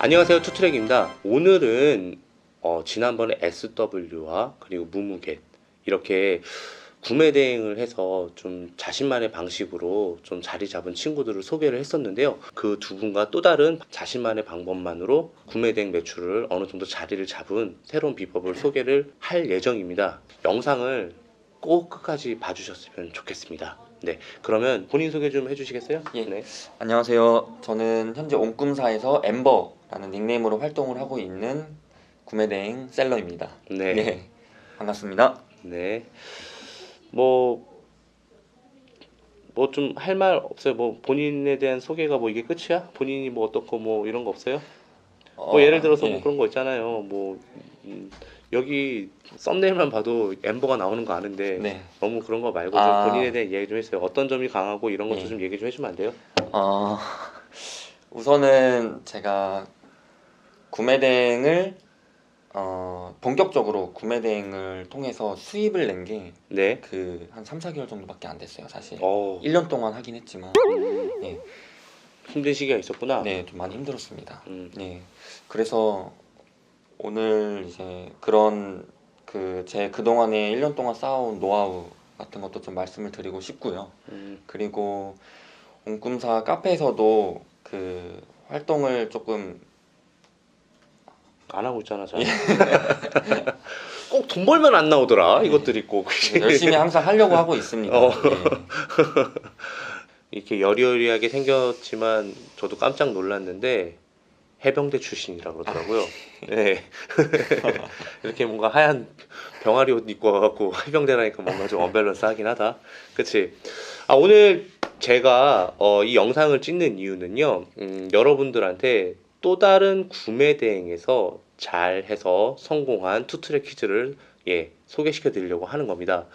안녕하세요, 투트랙입니다. 오늘은 지난번에 SW와 그리고 무무겟 이렇게 구매 대행을 해서 좀 자신만의 방식으로 좀 자리 잡은 친구들을 소개를 했었는데요. 그 두 분과 또 다른 자신만의 방법만으로 구매 대행 매출을 어느 정도 자리를 잡은 새로운 비법을 소개를 할 예정입니다. 영상을 꼭 끝까지 봐주셨으면 좋겠습니다. 네, 그러면 본인 소개 좀 해주시겠어요? 예. 네. 안녕하세요. 저는 현재 옴꿈사에서 엠버라는 닉네임으로 활동을 하고 있는 구매대행 셀러입니다. 네. 반갑습니다. 네. 뭐 좀 할 말 없어요? 뭐 본인에 대한 소개가 뭐 이게 끝이야? 본인이 뭐 어떻고 뭐 이런 거 없어요? 뭐 예를 들어서 뭐 예. 그런 거 있잖아요. 뭐 여기 썸네일만 봐도 엠버가 나오는 거 아는데 네. 너무 그런 거 말고 좀 본인에 아, 대한 이야기 좀 했어요. 어떤 점이 강하고 이런 것도 예. 좀 얘기 좀 해주면 안 돼요? 어, 우선은 제가 구매대행을 본격적으로 구매대행을 통해서 수입을 낸 게 네. 한 3, 4개월 정도밖에 안 됐어요, 사실. 어 1년 동안 하긴 했지만 예. 힘든 시기가 있었구나. 네, 좀 많이 힘들었습니다. 음. 네. 그래서 오늘 이제 그런 제 그동안에 1년 동안 쌓아온 노하우 같은 것도 좀 말씀을 드리고 싶고요. 그리고 옴꿈사 카페에서도 그 활동을 조금 안 하고 있잖아, 잘. 꼭 돈 벌면 안 나오더라. 네. 이것들이 꼭. 열심히 항상 하려고 하고 있습니다. 어. 네. 이렇게 여리여리하게 생겼지만 저도 깜짝 놀랐는데 해병대 출신이라고 그러더라고요. 네. 이렇게 뭔가 하얀 병아리 옷 입고 와갖고 해병대라니까 뭔가 좀 언밸런스하긴 하다. 그치? 오늘 제가 이 영상을 찍는 이유는요. 여러분들한테 또 다른 구매 대행에서 잘해서 성공한 투트랙 퀴즈를 소개시켜 드리려고 하는 겁니다.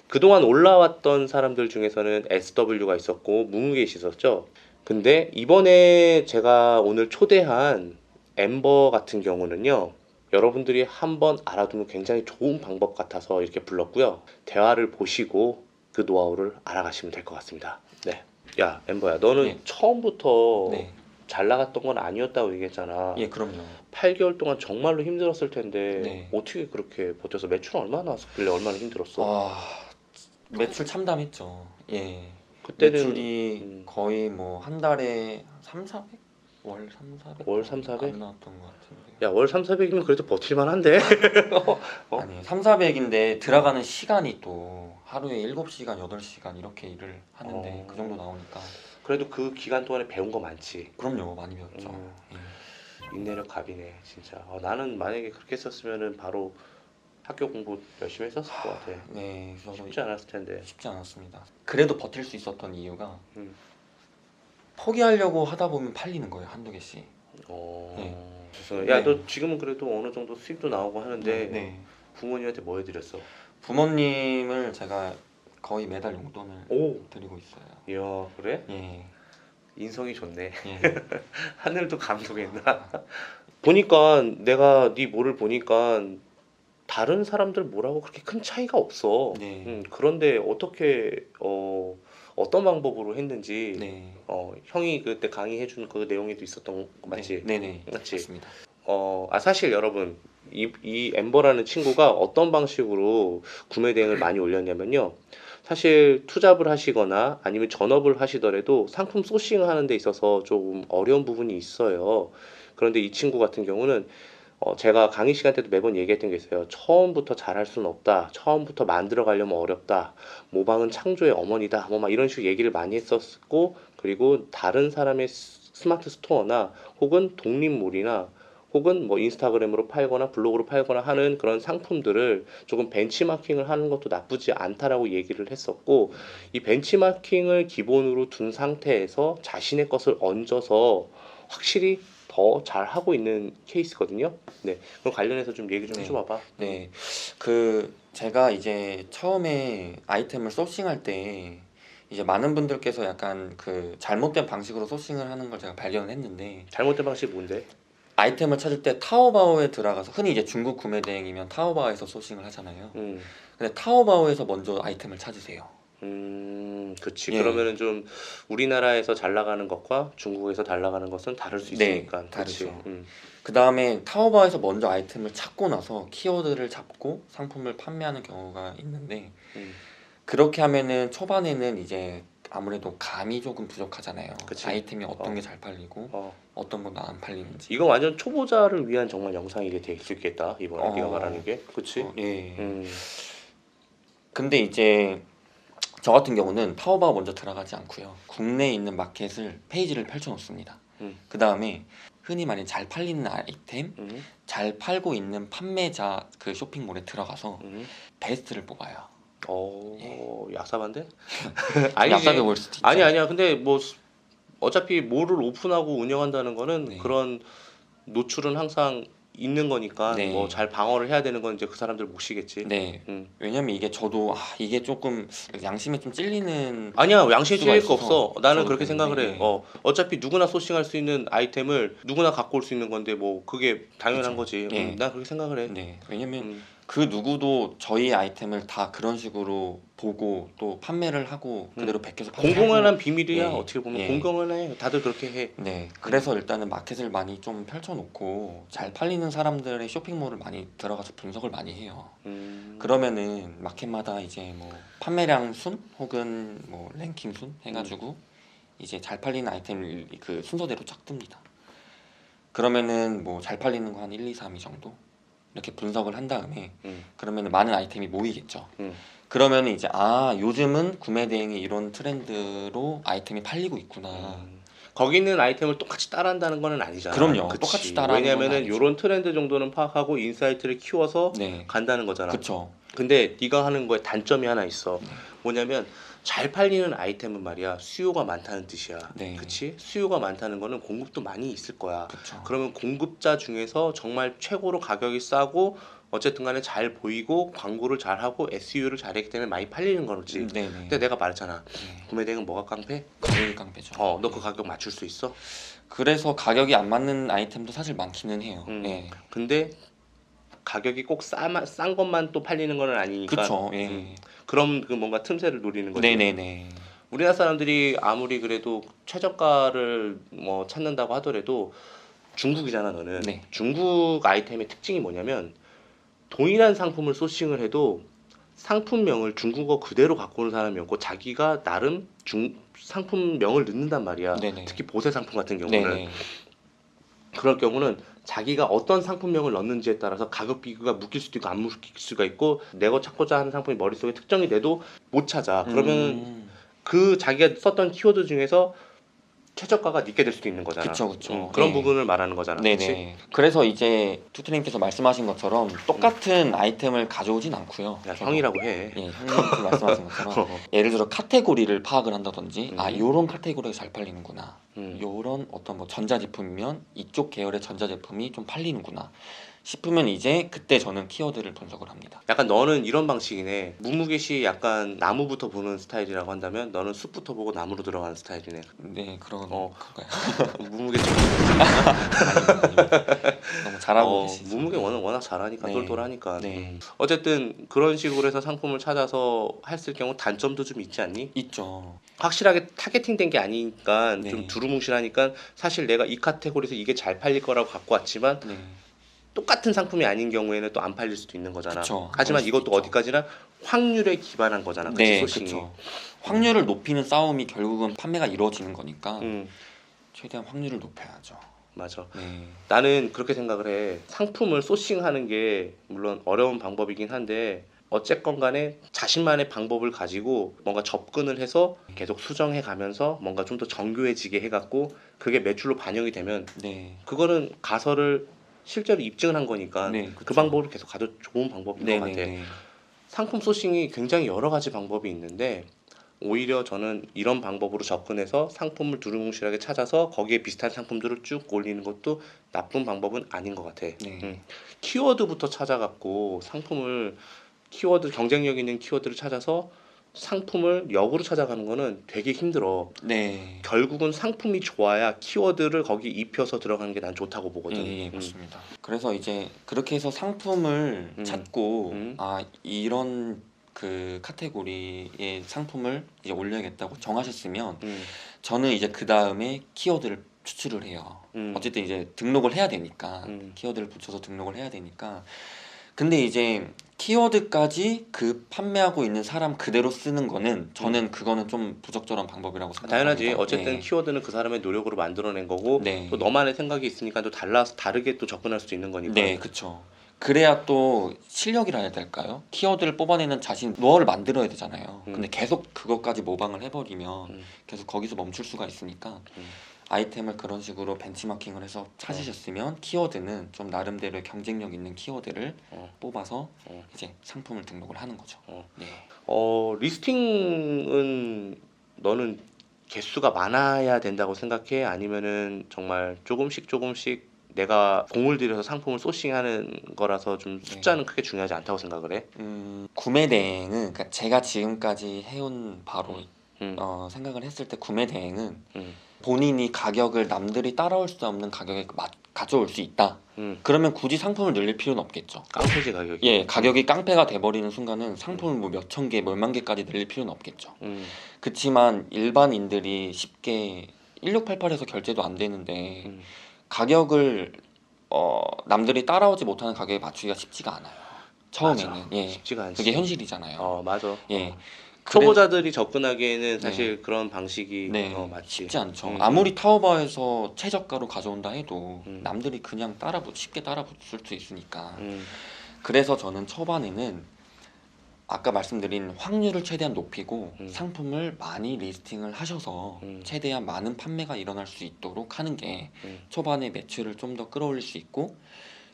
그동안 올라왔던 사람들 중에서는 SW가 있었고 무무겟이 있었죠. 근데 이번에 제가 오늘 초대한 엠버 같은 경우는요, 여러분들이 한번 알아두면 굉장히 좋은 방법 같아서 이렇게 불렀고요. 대화를 보시고 그 노하우를 알아가시면 될 것 같습니다. 네. 야, 엠버야, 너는 네. 처음부터 네. 잘 나갔던 건 아니었다고 얘기했잖아. 예, 그럼요. 8개월 동안 정말로 힘들었을 텐데 네. 어떻게 그렇게 버텨서 매출 얼마나 나왔길래 얼마나 힘들었어? 매출 참담했죠. 예. 그때는 매출이 거의 뭐 한 달에 3, 400? 월 3, 400? 월 3, 400? 안 나왔던 것 같은데. 야, 월 3, 400이면 그래도 버틸만 한데? 어? 아니, 3, 400인데 들어가는 시간이 또 하루에 7시간, 8시간 이렇게 일을 하는데 그 정도 나오니까. 그래도 그 기간 동안에 배운 거 많지. 그럼요, 많이 배웠죠. 예. 인내력 갑이네, 진짜. 나는 만약에 그렇게 했었으면은 바로 학교 공부 열심히 했었을 것 같아. 네, 저도 쉽지 않았을 텐데. 쉽지 않았습니다. 그래도 버틸 수 있었던 이유가 음. 포기하려고 하다 보면 팔리는 거예요, 한두 개씩. 그래서 야, 네. 너 지금은 그래도 어느 정도 수입도 나오고 하는데 네. 부모님한테 뭐 해드렸어? 부모님을 제가 거의 매달 용돈을 오, 드리고 있어요. 이야, 그래? 예. 인성이 좋네. 예. 하늘도 감동했나? 보니까 내가 네 뭐를 보니까 다른 사람들 뭐라고 그렇게 큰 차이가 없어. 네. 그런데 어떻게 어떤 방법으로 했는지 네. 형이 그때 강의해준 그 내용에도 있었던 거 맞지? 네네. 맞지? 맞습니다. 사실 여러분 이 엠버라는 친구가 어떤 방식으로 구매 대행을 많이 올렸냐면요. 사실 투잡을 하시거나 아니면 전업을 하시더라도 상품 소싱을 하는 데 있어서 조금 어려운 부분이 있어요. 그런데 이 친구 같은 경우는 제가 강의 시간 때도 매번 얘기했던 게 있어요. 처음부터 잘할 수는 없다. 처음부터 만들어 가려면 어렵다. 모방은 창조의 어머니다. 뭐 막 이런 식으로 얘기를 많이 했었고, 그리고 다른 사람의 스마트 스토어나 혹은 독립몰이나 혹은 뭐 인스타그램으로 팔거나 블로그로 팔거나 하는 그런 상품들을 조금 벤치마킹을 하는 것도 나쁘지 않다라고 얘기를 했었고, 이 벤치마킹을 기본으로 둔 상태에서 자신의 것을 얹어서 확실히 더 잘하고 있는 케이스거든요. 네, 그럼 관련해서 좀 얘기 좀 네. 해줘봐봐. 네. 제가 이제 처음에 아이템을 소싱할 때 이제 많은 분들께서 약간 잘못된 방식으로 소싱을 하는 걸 제가 발견을 했는데, 잘못된 방식이 뭔데? 아이템을 찾을 때 타오바오에 들어가서, 흔히 이제 중국 구매 대행이면 타오바오에서 소싱을 하잖아요. 음, 근데 타오바오에서 먼저 아이템을 찾으세요. 그치. 예. 그러면은 좀 우리나라에서 잘 나가는 것과 중국에서 잘 나가는 것은 다를 수 네, 있으니까. 그치. 다르죠. 그 다음에 타오바오에서 먼저 아이템을 찾고 나서 키워드를 잡고 상품을 판매하는 경우가 있는데 음. 그렇게 하면은 초반에는 이제 아무래도 감이 조금 부족하잖아요. 그치. 아이템이 어떤 어. 게 잘 팔리고 어. 어떤 건 안 팔리는지. 이거 완전 초보자를 위한 정말 영상이 될 수 있겠다. 이번에 네가 말하는 게. 그치? 예. 음. 근데 이제 저 같은 경우는 타오바오 먼저 들어가지 않고요. 국내에 있는 마켓을 페이지를 펼쳐 놓습니다. 그 다음에 흔히 말하는 잘 팔리는 아이템, 잘 팔고 있는 판매자 그 쇼핑몰에 들어가서 베스트를 뽑아요. 야삽한데? 야싸게 보일 수도 있죠. 아니야. 근데 뭐 어차피 뭐를 오픈하고 운영한다는 거는 네. 그런 노출은 항상 있는 거니까 네. 뭐 잘 방어를 해야 되는 건 이제 그 사람들 몫이겠지. 네. 왜냐면 이게 저도 이게 조금 양심에 좀 찔리는. 아니야, 양심에 수가 찔릴 거 있어서 없어. 나는 저도 그렇게 생각을 해. 그랬는데, 어차피 누구나 소싱할 수 있는 아이템을 누구나 갖고 올 수 있는 건데 뭐 그게 당연한 그쵸. 거지. 예. 난 그렇게 생각을 해. 네. 왜냐면 음. 그 누구도 저희 아이템을 다 그런 식으로 보고 또 판매를 하고 그대로 베껴서 공공연한 비밀이야. 예. 어떻게 보면 예. 공공연해. 다들 그렇게 해. 네, 그래서 일단은 마켓을 많이 좀 펼쳐놓고 잘 팔리는 사람들의 쇼핑몰을 많이 들어가서 분석을 많이 해요. 그러면은 마켓마다 이제 뭐 판매량 순 혹은 뭐 랭킹 순 해가지고 이제 잘 팔리는 아이템 그 순서대로 쫙 뜹니다. 그러면은 뭐 잘 팔리는 거 한 1, 2, 3위 정도 이렇게 분석을 한 다음에 그러면은 많은 아이템이 모이겠죠. 그러면 이제 요즘은 구매 대행이 이런 트렌드로 아이템이 팔리고 있구나. 거기 있는 아이템을 똑같이 따라한다는 건 아니잖아. 그럼요. 그치. 똑같이 따라하는 건 왜냐면은 아니죠. 이런 트렌드 정도는 파악하고 인사이트를 키워서 네, 간다는 거잖아. 그쵸. 근데 네가 하는 거에 단점이 하나 있어. 뭐냐면 잘 팔리는 아이템은 말이야 수요가 많다는 뜻이야. 네. 그치? 수요가 많다는 거는 공급도 많이 있을 거야. 그쵸. 그러면 공급자 중에서 정말 최고로 가격이 싸고 어쨌든 간에 잘 보이고 광고를 잘하고 SEO를 잘했기 때문에 많이 팔리는 거지. 네네. 근데 내가 말했잖아. 네. 구매 대행은 뭐가 깡패? 가격이 깡패죠. 너 그 가격 맞출 수 있어? 그래서 가격이 안 맞는 아이템도 사실 많기는 해요. 네. 근데 가격이 꼭 싼 것만 또 팔리는 건 아니니까. 그쵸. 예. 그럼 그 뭔가 틈새를 노리는 거지. 네네네. 우리나라 사람들이 아무리 그래도 최저가를 뭐 찾는다고 하더라도 중국이잖아 너는. 네. 중국 아이템의 특징이 뭐냐면 동일한 상품을 소싱을 해도 상품명을 중국어 그대로 갖고 오는 사람이 없고 자기가 나름 상품명을 넣는단 말이야. 네네. 특히 보세 상품 같은 경우는. 네네. 그럴 경우는 자기가 어떤 상품명을 넣는지에 따라서 가격 비교가 묶일 수도 있고 안 묶일 수가 있고 내가 찾고자 하는 상품이 머릿속에 특정이 돼도 못 찾아. 그러면 그 자기가 썼던 키워드 중에서 최저가가 늦게 될 수도 있는 거잖아. 그쵸. 그런 네. 부분을 말하는 거잖아. 네네. 그치? 그래서 이제 투트님께서 말씀하신 것처럼 똑같은 아이템을 가져오진 않고요. 야, 저도. 형이라고 해. 예, 형님께서 말씀하신 것처럼 예를 들어 카테고리를 파악을 한다든지 요런 카테고리가 잘 팔리는구나. 요런 어떤 뭐 전자제품이면 이쪽 계열의 전자제품이 좀 팔리는구나 싶으면 이제 그때 저는 키워드를 분석을 합니다. 약간 너는 이런 방식이네. 무무개시 약간 나무부터 보는 스타일이라고 한다면 너는 숲부터 보고 나무로 들어가는 스타일이네. 네, 그런 어. 건가요? 무무개시. 아닙니다. 너무 잘하고 계시죠. 무무개 워낙 잘하니까 네. 똘똘하니까. 네. 어쨌든 그런 식으로 해서 상품을 찾아서 했을 경우 단점도 좀 있지 않니? 있죠. 확실하게 타겟팅된 게 아니니까 네. 좀 두루뭉실하니까 사실 내가 이 카테고리에서 이게 잘 팔릴 거라고 갖고 왔지만 네. 똑같은 상품이 아닌 경우에는 또 안 팔릴 수도 있는 거잖아. 그쵸. 하지만 그럴 수도 이것도 있죠. 어디까지나 확률에 기반한 거잖아. 그치, 네, 소싱이. 그렇죠. 확률을 높이는 싸움이 결국은 판매가 이루어지는 거니까 음, 최대한 확률을 높여야죠. 맞아. 네. 나는 그렇게 생각을 해. 상품을 소싱하는 게 물론 어려운 방법이긴 한데 어쨌건 간에 자신만의 방법을 가지고 뭔가 접근을 해서 계속 수정해 가면서 뭔가 좀 더 정교해지게 해갖고 그게 매출로 반영이 되면 네. 그거는 가설을 실제로 입증을 한 거니까 네, 그 그쵸. 방법을 계속 가도 좋은 방법인 것 같아. 네네네. 상품 소싱이 굉장히 여러 가지 방법이 있는데 오히려 저는 이런 방법으로 접근해서 상품을 두루뭉실하게 찾아서 거기에 비슷한 상품들을 쭉 올리는 것도 나쁜 방법은 아닌 것 같아. 네. 키워드부터 찾아갖고 상품을 경쟁력 있는 키워드를 찾아서 상품을 역으로 찾아가는 거는 되게 힘들어. 네. 결국은 상품이 좋아야 키워드를 거기 입혀서 들어가는 게 난 좋다고 보거든. 예, 맞습니다. 그래서 이제 그렇게 해서 상품을 찾고 음. 이런 그 카테고리의 상품을 이제 올려야겠다고 정하셨으면 저는 이제 그 다음에 키워드를 추출을 해요. 어쨌든 이제 등록을 해야 되니까 키워드를 붙여서 등록을 해야 되니까. 근데 이제 키워드까지 그 판매하고 있는 사람 그대로 쓰는 거는 저는 그거는 좀 부적절한 방법이라고 생각합니다. 당연하지. 어쨌든 예. 키워드는 그 사람의 노력으로 만들어낸 거고 네. 또 너만의 생각이 있으니까 또 다르게 또 접근할 수도 있는 거니까. 네, 그쵸. 그래야 또 실력이라 해야 될까요? 키워드를 뽑아내는 자신, 노하우를 만들어야 되잖아요. 근데 계속 그것까지 모방을 해버리면 계속 거기서 멈출 수가 있으니까 아이템을 그런 식으로 벤치마킹을 해서 찾으셨으면 키워드는 좀 나름대로의 경쟁력 있는 키워드를 뽑아서 이제 상품을 등록을 하는 거죠. 네. 리스팅은 너는 개수가 많아야 된다고 생각해? 아니면은 정말 조금씩 내가 공을 들여서 상품을 소싱하는 거라서 좀 숫자는 크게 중요하지 않다고 생각을 해? 구매 대행은 그러니까 제가 지금까지 해온 바로 생각을 했을 때 구매 대행은 본인이 가격을 남들이 따라올 수 없는 가격에 가져올 수 있다. 그러면 굳이 상품을 늘릴 필요는 없겠죠. 깡패지 가격이. 예, 가격이 깡패가 돼버리는 순간은 상품을 뭐 몇천 개, 몇만 개까지 늘릴 필요는 없겠죠. 그치만 일반인들이 쉽게 1688에서 결제도 안 되는데 가격을 남들이 따라오지 못하는 가격에 맞추기가 쉽지가 않아요. 처음에는. 맞아. 예, 쉽지가 않지. 그게 현실이잖아요. 맞아. 예. 초보자들이 접근하기에는 사실 그런 방식이 맞지. 쉽지 않죠. 아무리 타오바에서 최저가로 가져온다 해도 남들이 그냥 쉽게 따라붙을 수 있으니까. 그래서 저는 초반에는 아까 말씀드린 확률을 최대한 높이고 상품을 많이 리스팅을 하셔서 최대한 많은 판매가 일어날 수 있도록 하는 게 초반에 매출을 좀 더 끌어올릴 수 있고,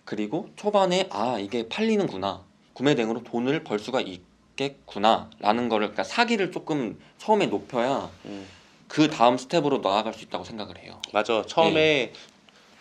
그리고 초반에 이게 팔리는구나, 구매 대행으로 돈을 벌 수가 있겠구나 라는 거를, 그러니까 사기를 조금 처음에 높여야 그 다음 스텝으로 나아갈 수 있다고 생각을 해요. 맞아. 처음에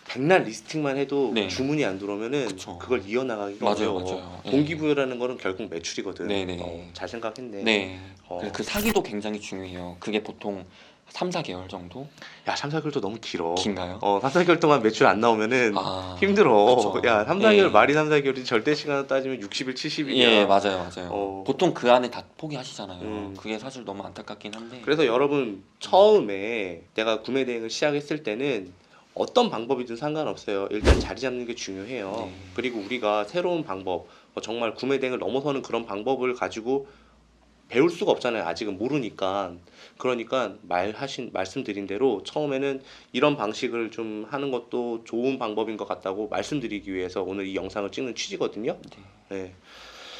백날 리스팅만 해도 네. 주문이 안 들어오면은 그쵸. 그걸 이어나가기가 맞아요, 어려워. 맞아요. 예. 동기부여라는 거는 결국 매출이거든. 네네. 잘 생각했네. 네. 어. 그 사기도 굉장히 중요해요. 그게 보통 3, 4개월 정도? 야, 3, 4개월도 너무 길어. 긴가요? 3, 4개월 동안 매출 안 나오면은 힘들어. 그쵸. 야, 3, 4개월 예. 말이 3, 4개월이 절대 시간으로 따지면 60일, 70일이야. 예, 맞아요. 어. 보통 그 안에 다 포기하시잖아요. 그게 사실 너무 안타깝긴 한데. 그래서 여러분 처음에 내가 구매 대행을 시작했을 때는 어떤 방법이든 상관없어요. 일단 자리 잡는 게 중요해요. 네. 그리고 우리가 새로운 방법, 정말 구매 대행을 넘어서는 그런 방법을 가지고 배울 수가 없잖아요. 아직은 모르니까. 그러니까 말씀드린 대로 처음에는 이런 방식을 좀 하는 것도 좋은 방법인 것 같다고 말씀드리기 위해서 오늘 이 영상을 찍는 취지거든요. 네.